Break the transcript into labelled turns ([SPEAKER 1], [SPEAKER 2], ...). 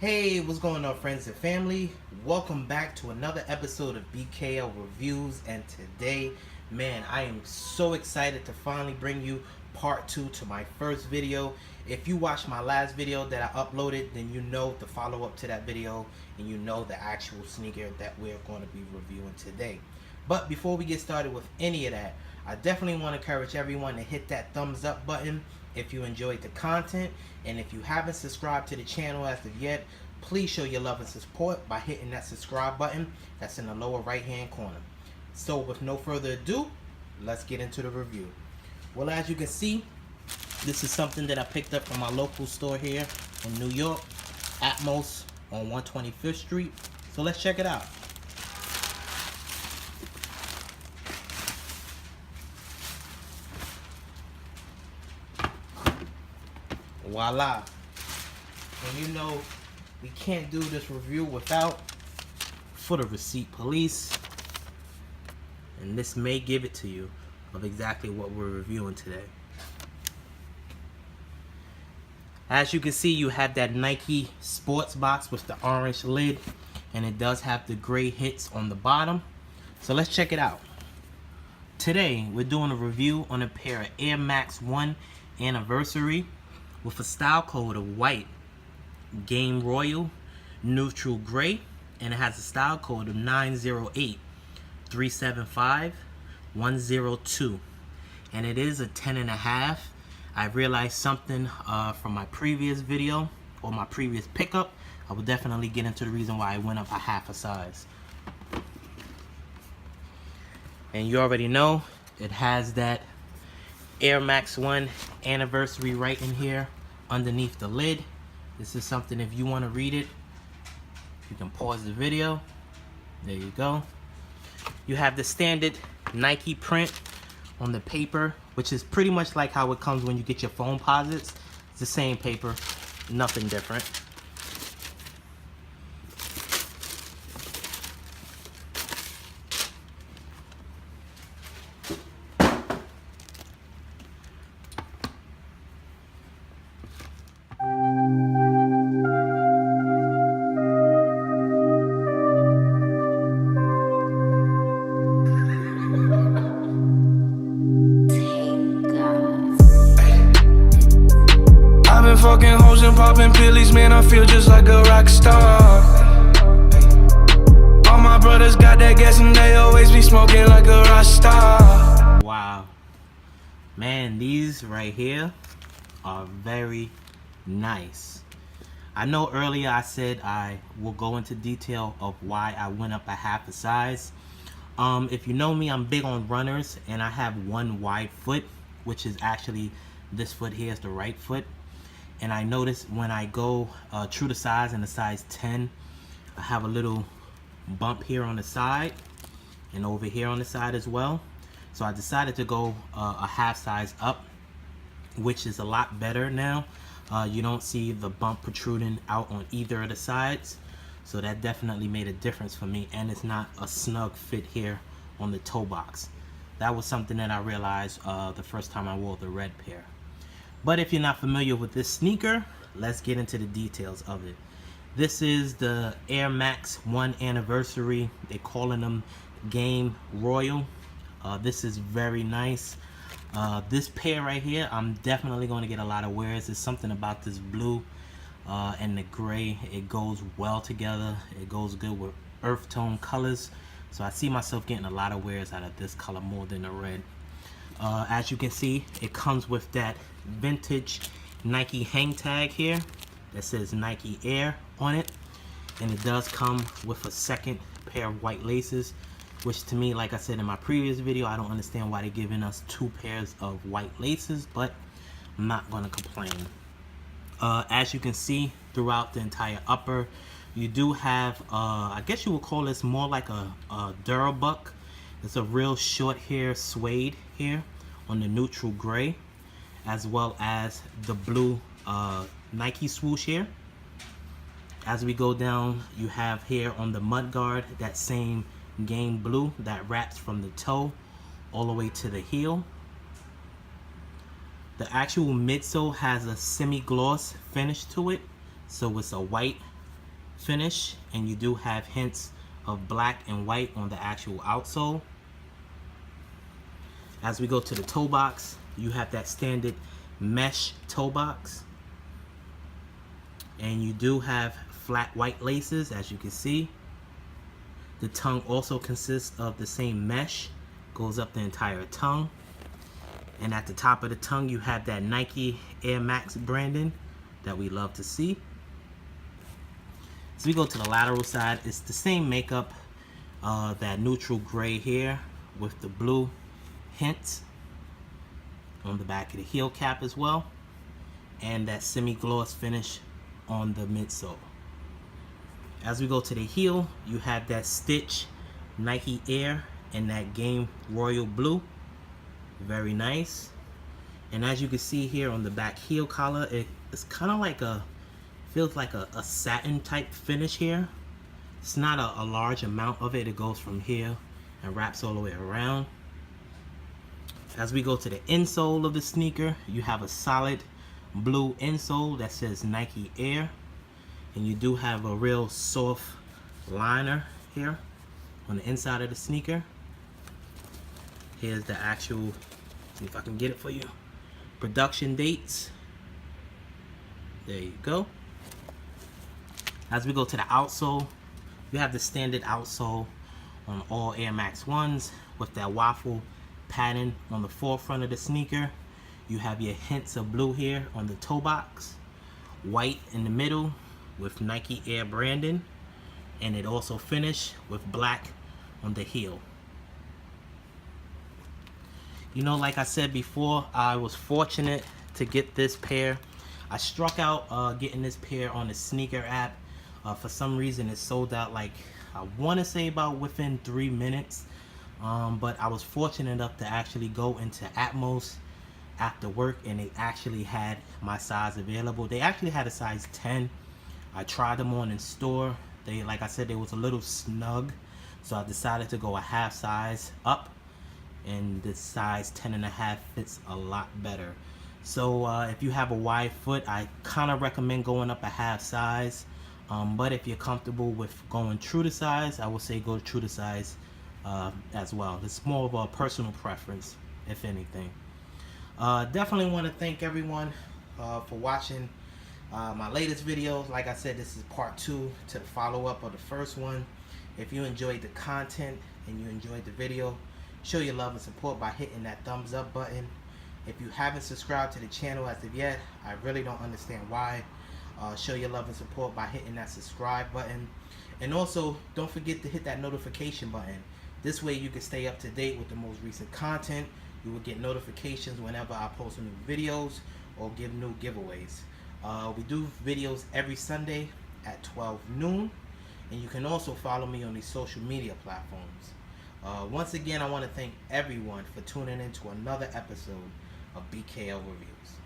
[SPEAKER 1] Hey, what's going on, friends and family? Welcome back to another episode of BKL Reviews. And today, man, I am so excited to finally bring you part 2 to my first video. If you watched my last video that I uploaded, then you know the follow-up to that video and you know the actual sneaker that we're going to be reviewing today. But before we get started with any of that, I definitely want to encourage everyone to hit that thumbs up button if you enjoyed the content, and if you haven't subscribed to the channel as of yet, please show your love and support by hitting that subscribe button that's in the lower right hand corner. So with no further ado, let's get into the review. Well, as you can see, this is something that I picked up from my local store here in New York, Atmos on 125th Street. So let's check it out. Voila. And you know, we can't do this review without for the receipt police. And this may give it to you of exactly what we're reviewing today. As you can see, you have that Nike sports box with the orange lid, and it does have the gray hits on the bottom. So let's check it out. Today, we're doing a review on a pair of Air Max 1 Anniversary with a style code of white, game royal, neutral gray, and it has a style code of 908-375-102, and it is a 10.5. I realized something from my previous video or my previous pickup. I will definitely get into the reason why I went up a half a size. And you already know it has that Air Max 1 Anniversary right in here underneath the lid. This is something, if you want to read it, you can pause the video. There you go. You have the standard Nike print on the paper, which is pretty much like how it comes when you get your phone posits. It's the same paper, nothing different.
[SPEAKER 2] Fucking hoes and popping pillies, man, I feel just like a rock star. All my brothers got that gas and they always be smoking like a rock star.
[SPEAKER 1] Wow. Man, these right here are very nice. I know earlier I said I will go into detail of why I went up a half a size. If you know me, I'm big on runners, and I have one wide foot, which is actually this foot here is the right foot. And I noticed when I go true to size in the size 10, I have a little bump here on the side and over here on the side as well. So I decided to go a half size up, which is a lot better now. You don't see the bump protruding out on either of the sides. So that definitely made a difference for me, and it's not a snug fit here on the toe box. That was something that I realized the first time I wore the red pair. But if you're not familiar with this sneaker, let's get into the details of it. This is the Air Max 1 Anniversary. They're calling them Game Royal. This is very nice. This pair right here, I'm definitely going to get a lot of wears. There's something about this blue and the gray. It goes well together. It goes good with earth tone colors. So I see myself getting a lot of wears out of this color more than the red. As you can see, it comes with that vintage Nike hang tag here that says Nike Air on it, and it does come with a second pair of white laces, which to me, like I said in my previous video, I don't understand why they're giving us 2 pairs of white laces, but I'm not going to complain. As you can see throughout the entire upper, you do have I guess you would call this more like a Durabuck. It's a real short hair suede here on the neutral gray, as well as the blue Nike swoosh here. As we go down, you have here on the mudguard that same game blue that wraps from the toe all the way to the heel. The actual midsole has a semi-gloss finish to it, so it's a white finish, and you do have hints of black and white on the actual outsole. As we go to the toe box, you have that standard mesh toe box, and you do have flat white laces, as you can see. The tongue also consists of the same mesh, goes up the entire tongue, and at the top of the tongue you have that Nike Air Max branding that we love to see. As we go to the lateral side, it's the same makeup, that neutral gray here with the blue hints on the back of the heel cap as well, and that semi-gloss finish on the midsole. As we go to the heel, you have that stitch Nike Air in that game royal blue, very nice. And as you can see here on the back heel collar, it's kind of like feels like a satin type finish here. It's not a large amount of it. It goes from here and wraps all the way around. As we go to the insole of the sneaker, you have a solid blue insole that says Nike Air, and you do have a real soft liner here on the inside of the sneaker. Here's the actual, see if I can get it for you, production dates. There you go. As we go to the outsole, you have the standard outsole on all Air Max 1s with that waffle pattern on the forefront of the sneaker. You have your hints of blue here on the toe box, white in the middle with Nike Air branding, and it also finished with black on the heel. You know, like I said before, I was fortunate to get this pair. I struck out getting this pair on the sneaker app. For some reason it sold out, like I want to say about within 3 minutes, but I was fortunate enough to actually go into Atmos after work, and they actually had my size available. They actually had a size 10. I tried them on in store. They, like I said, they was a little snug, so I decided to go a half size up, and the size 10.5 fits a lot better. So if you have a wide foot, I kind of recommend going up a half size, but if you're comfortable with going true to size, I would say go true to size as well. It's more of a personal preference, if anything. Definitely want to thank everyone for watching my latest videos. Like I said, this is part 2 to the follow-up of the first one. If you enjoyed the content and you enjoyed the video, show your love and support by hitting that thumbs up button. If you haven't subscribed to the channel as of yet, I really don't understand why. Show your love and support by hitting that subscribe button, and also don't forget to hit that notification button. This way you can stay up to date with the most recent content. You will get notifications whenever I post new videos or give new giveaways. We do videos every Sunday at 12 noon, and you can also follow me on these social media platforms. Once again, I want to thank everyone for tuning in to another episode of BKL Reviews.